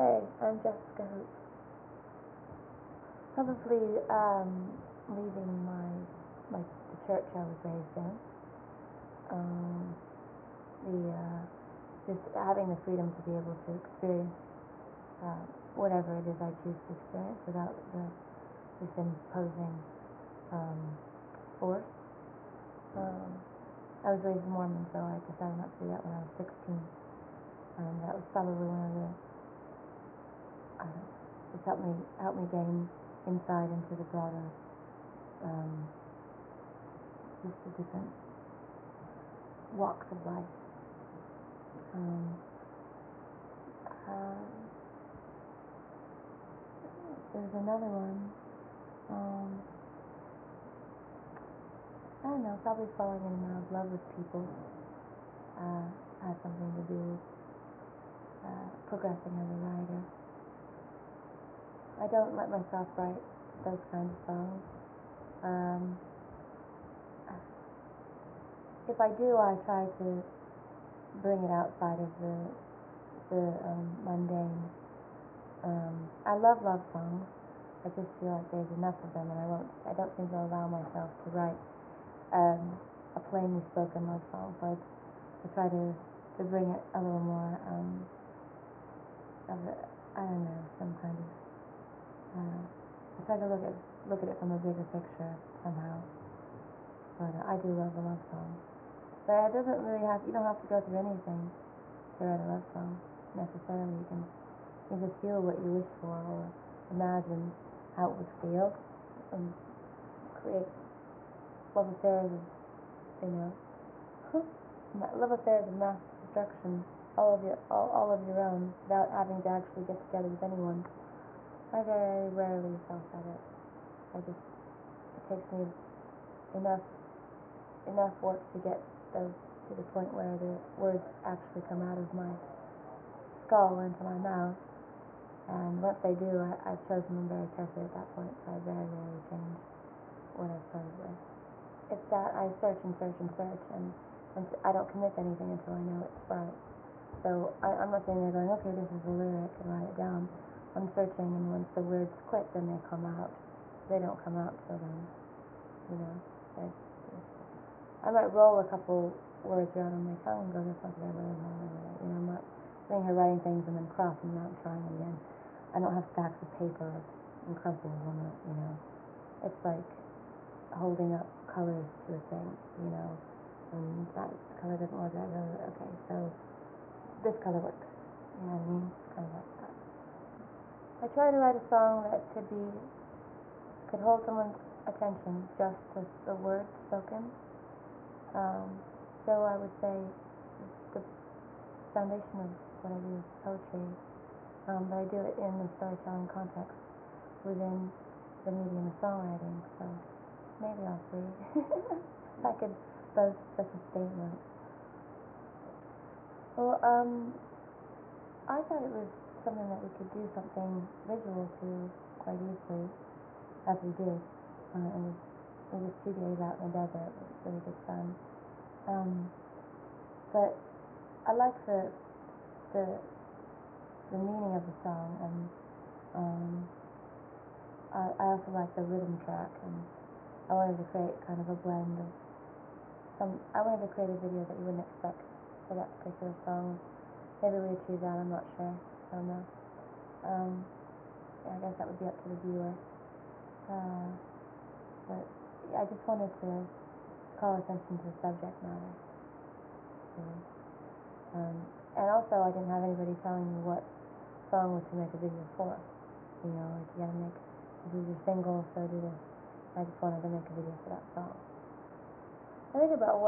Hey, I'm Jesca Hoop. Probably leaving the church I was raised in. Um, the just having the freedom to be able to experience whatever it is I choose to experience without this imposing force. I was raised Mormon, so I decided not to do that when I was 16, and that was probably one of the it's helped me gain insight into the broader, just the different walks of life. There's another one. I don't know. Probably falling in love with people has something to do with progressing as a writer. I don't let myself write those kinds of songs. If I do, I try to bring it outside of the mundane. I love songs. I just feel like there's enough of them, and I don't seem to allow myself to write a plainly spoken love song. So I try to bring it a little more some kind of. I try to look at it from a bigger picture somehow. But I do love a love song. But it doesn't really you don't have to go through anything to write a love song necessarily. You just feel what you wish for, or imagine how it would feel, and create love affairs love affairs of mass destruction, all of your own, without having to actually get together with anyone. I very rarely self-edit. It takes me enough work to get those to the point where the words actually come out of my skull into my mouth. And once they do, I've chosen them very carefully at that point, so I very rarely change what I've started with. It's that I search and I don't commit to anything until I know it's right. So I'm not sitting there going, okay, this is the lyric, and write it down. I'm searching, and once the words click, then they come out. They don't come out till then, I might roll a couple words around on my tongue and go, that's not the right word, I'm not sitting here writing things and then crossing them out and trying them again. I don't have stacks of paper and crumples on it, It's like holding up colors to a thing, and that color doesn't work, okay, so this color works, you know what I mean? It's kind of like that. I try to write a song that could hold someone's attention just with the words spoken. So I would say the foundation of what I do is poetry, but I do it in the storytelling context within the medium of songwriting. So maybe all three. If I could boast such a statement. Well, I thought it was something that we could do something visual to quite easily, as we did. It was 2 days out in the desert. It was really good fun. But I like the meaning of the song, and I also like the rhythm track, and I wanted to create kind of a blend of I wanted to create a video that you wouldn't expect for that particular song. Maybe we achieve that, I'm not sure. I don't know. I guess that would be up to the viewer. But I just wanted to call attention to the subject matter. And also, I didn't have anybody telling me what song was to make a video for. You gotta this is your single, so do this. I just wanted to make a video for that song. I think about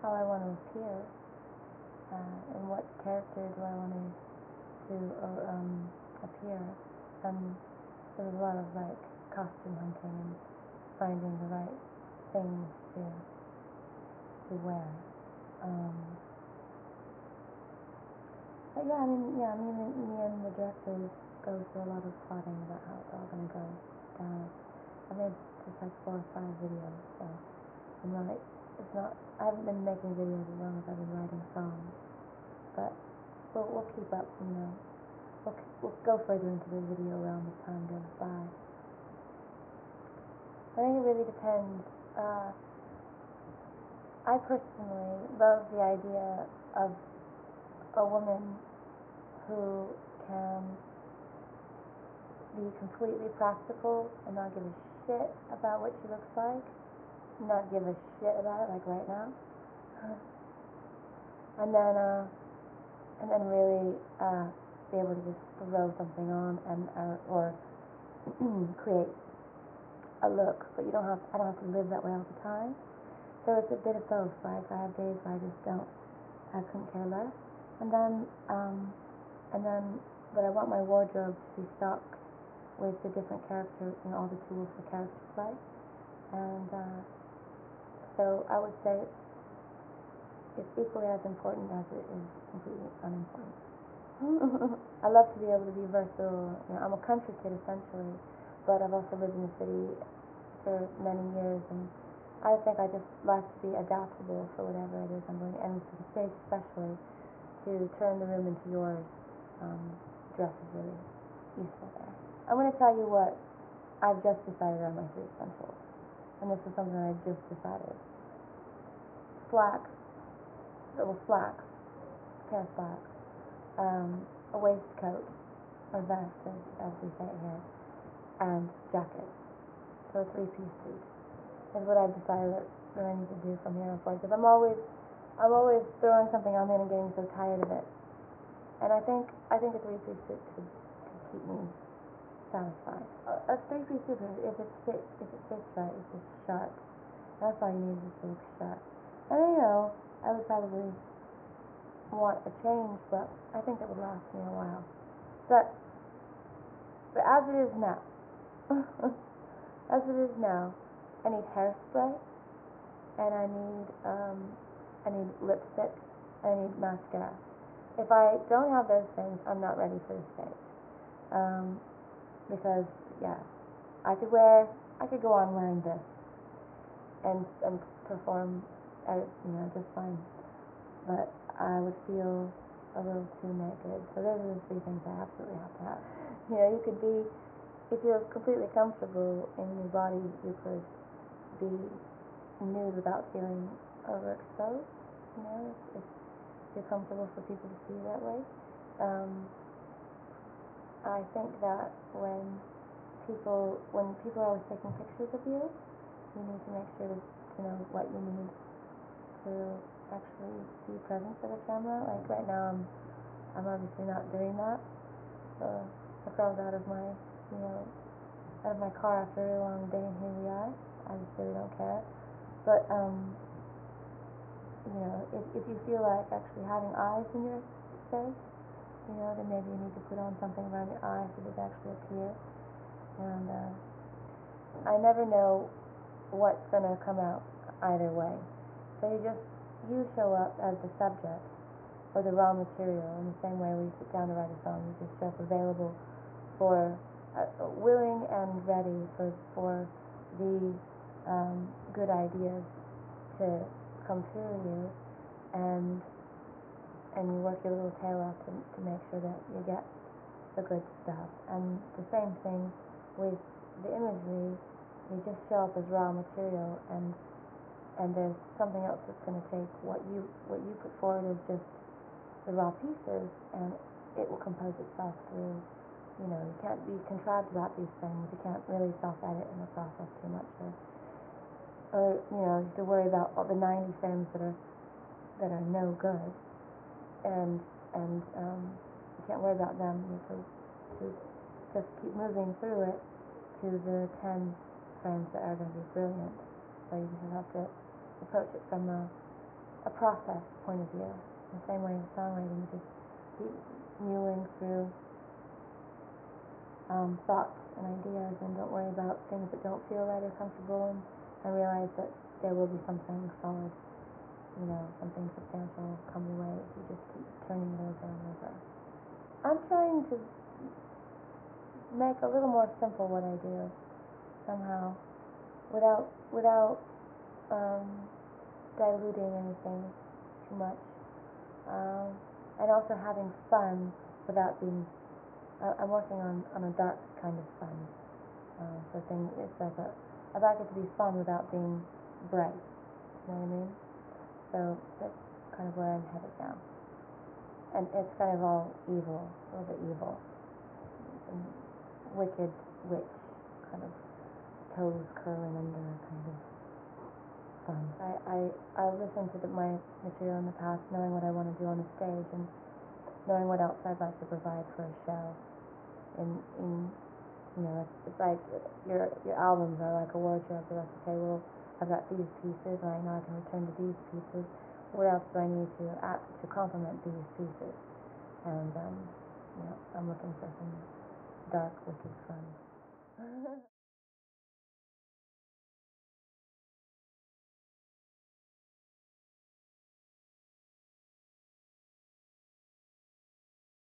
how I want to appear, and what character do I want to appear. There was a lot of costume hunting and finding the right things to wear. But me and the directors go through a lot of plotting about how it's all going to go down. I made just 4 or 5 videos, so I haven't been making videos as long as I've been writing songs, but we'll keep up, we'll go further into the video realm as time goes by. I think it really depends. I personally love the idea of a woman who can be completely practical and not give a shit about what she looks like, not give a shit about it like right now, and then really be able to just throw something on and or create a look, but I don't have to live that way all the time. So it's a bit of both. Like I have days where I couldn't care less, and then but I want my wardrobe to be stocked with the different characters and all the tools for character play, and so I would say it's equally as important as it is completely unimportant. I love to be able to be versatile. I'm a country kid essentially, but I've also lived in the city for many years, and I think I just like to be adaptable for whatever it is I'm doing, and for the stage especially, to turn the room into yours. Dress is really useful there. I'm going to tell you what I've just decided are my 3 essentials, and this is something I just decided. Slacks, a pair of slacks, a waistcoat, or vest as we say it here, and jacket. So a 3-piece suit is what I've decided that I need to do from here on forward, because I'm always throwing something on me and getting so tired of it. And I think a 3-piece suit could keep me satisfied. A 3-piece suit, if it fits right, it's just sharp. That's all you need, is to look sharp. And I would probably want a change, but I think it would last me a while. But as it is now, I need hairspray, and I need lipstick, and I need mascara. If I don't have those things, I'm not ready for the stage. Because I could go on wearing this and perform just fine, but I would feel a little too naked. So those are the 3 things I absolutely have to have. You could be, if you're completely comfortable in your body, you could be nude without feeling overexposed. If you're comfortable for people to see you that way. I think that when people are always taking pictures of you, you need to make sure to know what you need to actually be present for the camera. Like right now, I'm obviously not doing that. So I crawled out of my car after a really long day, and here we are. I just really don't care. But if you feel like actually having eyes in your face, then maybe you need to put on something around your eyes so that they actually appear. And I never know what's going to come out either way. So you show up as the subject or the raw material, in the same way we sit down to write a song. You just show up available for willing and ready for the good ideas to come through you, and you work your little tail off to make sure that you get the good stuff. And the same thing with the imagery. You just show up as raw material, and there's something else that's going to take what you put forward as just the raw pieces, and it will compose itself through. You can't be contrived about these things. You can't really self-edit in the process too much, or you have to worry about all the 90 frames that are no good, and you can't worry about them. You have to just keep moving through it to the 10 frames that are going to be brilliant. So you just have to approach it from a process point of view. In the same way in songwriting, you just keep muling through thoughts and ideas, and don't worry about things that don't feel right or comfortable, and realize that there will be something solid, something substantial come your way if you just keep turning it over and over. I'm trying to make a little more simple what I do somehow, without diluting anything too much, and also having fun without being I'm working on a dark kind of fun. So it's like I'd like it to be fun without being bright. You know what I mean? So that's kind of where I'm headed now. And it's kind of all evil, a little bit evil. And wicked witch, kind of toes curling under kind of fun. I've listened to my material in the past, knowing what I want to do on the stage and knowing what else I'd like to provide for a show. In you know, it's like your albums are like a wardrobe. You're like, okay, well, I've got these pieces, and I know I can return to these pieces. What else do I need to add to complement these pieces? And I'm looking for some dark, wicked fun.